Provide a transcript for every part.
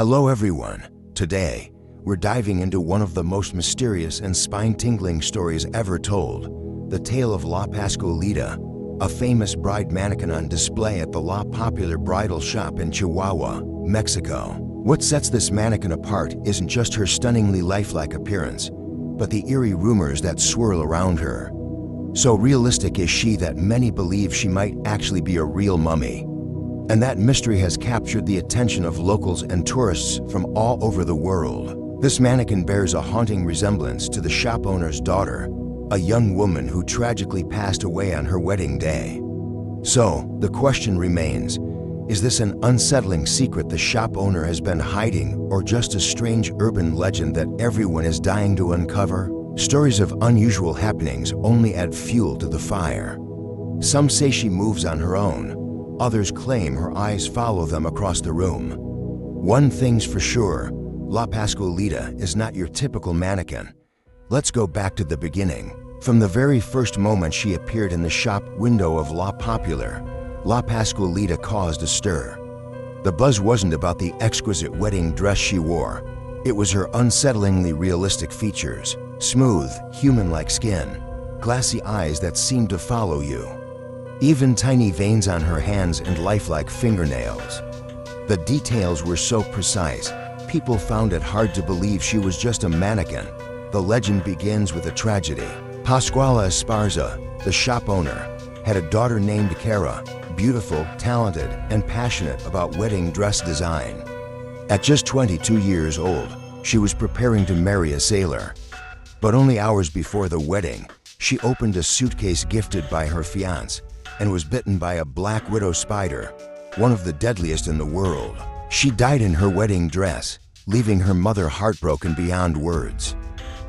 Hello everyone. Today, we're diving into one of the most mysterious and spine-tingling stories ever told, the tale of La Pascualita, a famous bride mannequin on display at the La Popular bridal shop in Chihuahua, Mexico. What sets this mannequin apart isn't just her stunningly lifelike appearance, but the eerie rumors that swirl around her. So realistic is she that many believe she might actually be a real mummy. And that mystery has captured the attention of locals and tourists from all over the world. This mannequin bears a haunting resemblance to the shop owner's daughter, a young woman who tragically passed away on her wedding day. So, the question remains, is this an unsettling secret the shop owner has been hiding, or just a strange urban legend that everyone is dying to uncover? Stories of unusual happenings only add fuel to the fire. Some say she moves on her own. Others claim her eyes follow them across the room. One thing's for sure, La Pascualita is not your typical mannequin. Let's go back to the beginning. From the very first moment she appeared in the shop window of La Popular, La Pascualita caused a stir. The buzz wasn't about the exquisite wedding dress she wore. It was her unsettlingly realistic features, smooth, human-like skin, glassy eyes that seemed to follow you. Even tiny veins on her hands and lifelike fingernails. The details were so precise, people found it hard to believe she was just a mannequin. The legend begins with a tragedy. Pascuala Esparza, the shop owner, had a daughter named Cara, beautiful, talented, and passionate about wedding dress design. At just 22 years old, she was preparing to marry a sailor. But only hours before the wedding, she opened a suitcase gifted by her fiancé and was bitten by a black widow spider, one of the deadliest in the world. She died in her wedding dress, leaving her mother heartbroken beyond words.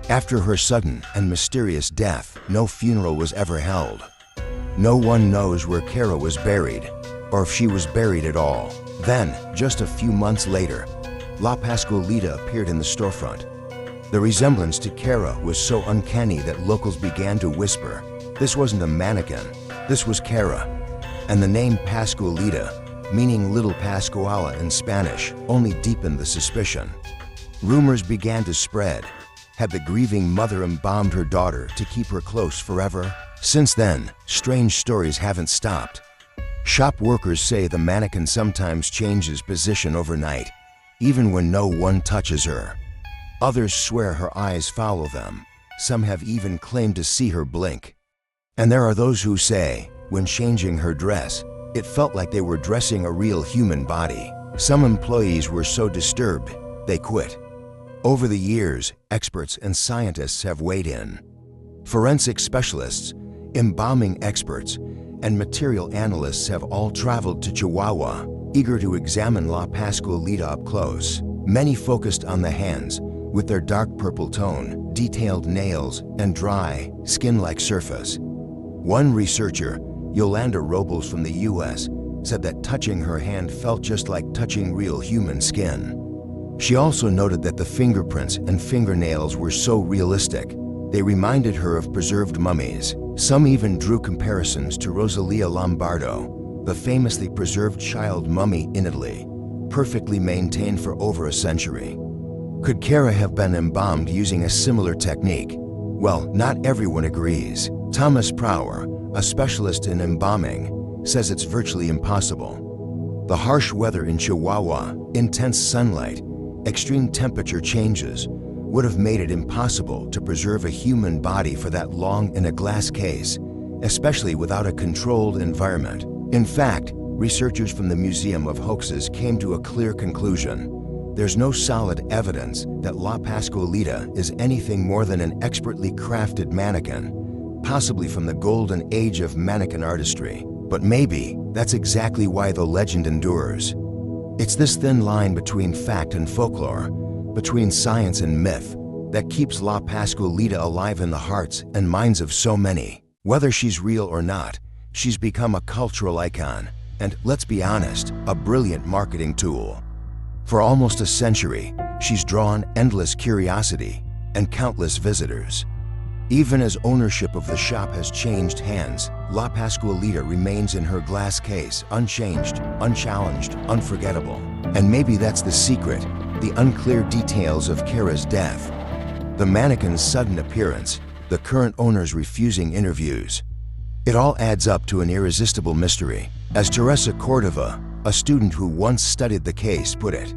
After her sudden and mysterious death, no funeral was ever held. No one knows where Cara was buried, or if she was buried at all. Then, just a few months later, La Pascualita appeared in the storefront. The resemblance to Cara was so uncanny that locals began to whisper, this wasn't a mannequin, this was Cara. And the name Pascualita, meaning Little Pascuala in Spanish, only deepened the suspicion. Rumors began to spread. Had the grieving mother embalmed her daughter to keep her close forever? Since then, strange stories haven't stopped. Shop workers say the mannequin sometimes changes position overnight, even when no one touches her. Others swear her eyes follow them. Some have even claimed to see her blink. And there are those who say, when changing her dress, it felt like they were dressing a real human body. Some employees were so disturbed, they quit. Over the years, experts and scientists have weighed in. Forensic specialists, embalming experts, and material analysts have all traveled to Chihuahua, eager to examine La Pascualita up close. Many focused on the hands, with their dark purple tone, detailed nails, and dry, skin-like surface. One researcher, Yolanda Robles from the US, said that touching her hand felt just like touching real human skin. She also noted that the fingerprints and fingernails were so realistic, they reminded her of preserved mummies. Some even drew comparisons to Rosalia Lombardo, the famously preserved child mummy in Italy, perfectly maintained for over a century. Could Cara have been embalmed using a similar technique? Well, not everyone agrees. Thomas Prower, a specialist in embalming, says it's virtually impossible. The harsh weather in Chihuahua, intense sunlight, extreme temperature changes would have made it impossible to preserve a human body for that long in a glass case, especially without a controlled environment. In fact, researchers from the Museum of Hoaxes came to a clear conclusion. There's no solid evidence that La Pascualita is anything more than an expertly crafted mannequin, possibly from the golden age of mannequin artistry. But maybe that's exactly why the legend endures. It's this thin line between fact and folklore, between science and myth, that keeps La Pascualita alive in the hearts and minds of so many. Whether she's real or not, she's become a cultural icon, and let's be honest, a brilliant marketing tool. For almost a century, she's drawn endless curiosity and countless visitors. Even as ownership of the shop has changed hands, La Pascualita remains in her glass case, unchanged, unchallenged, unforgettable. And maybe that's the secret, the unclear details of Kara's death. The mannequin's sudden appearance, the current owner's refusing interviews. It all adds up to an irresistible mystery. As Teresa Cordova, a student who once studied the case, put it,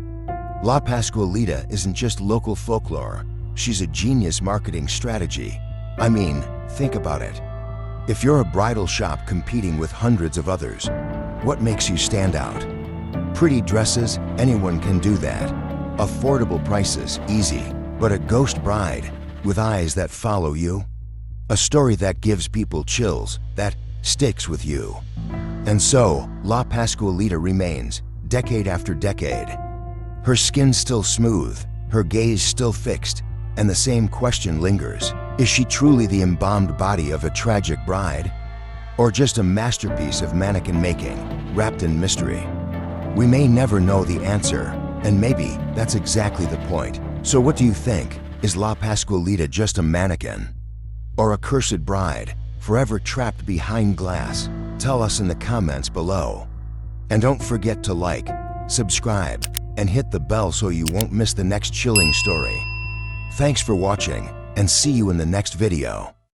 La Pascualita isn't just local folklore, she's a genius marketing strategy. I mean, think about it. If you're a bridal shop competing with hundreds of others, what makes you stand out? Pretty dresses, anyone can do that. Affordable prices, easy. But a ghost bride, with eyes that follow you? A story that gives people chills, that sticks with you. And so, La Pascualita remains, decade after decade. Her skin still smooth, her gaze still fixed, and the same question lingers. Is she truly the embalmed body of a tragic bride? Or just a masterpiece of mannequin making, wrapped in mystery? We may never know the answer, and maybe that's exactly the point. So what do you think? Is La Pascualita just a mannequin? Or a cursed bride, forever trapped behind glass? Tell us in the comments below. And don't forget to like, subscribe, and hit the bell so you won't miss the next chilling story. Thanks for watching, and see you in the next video.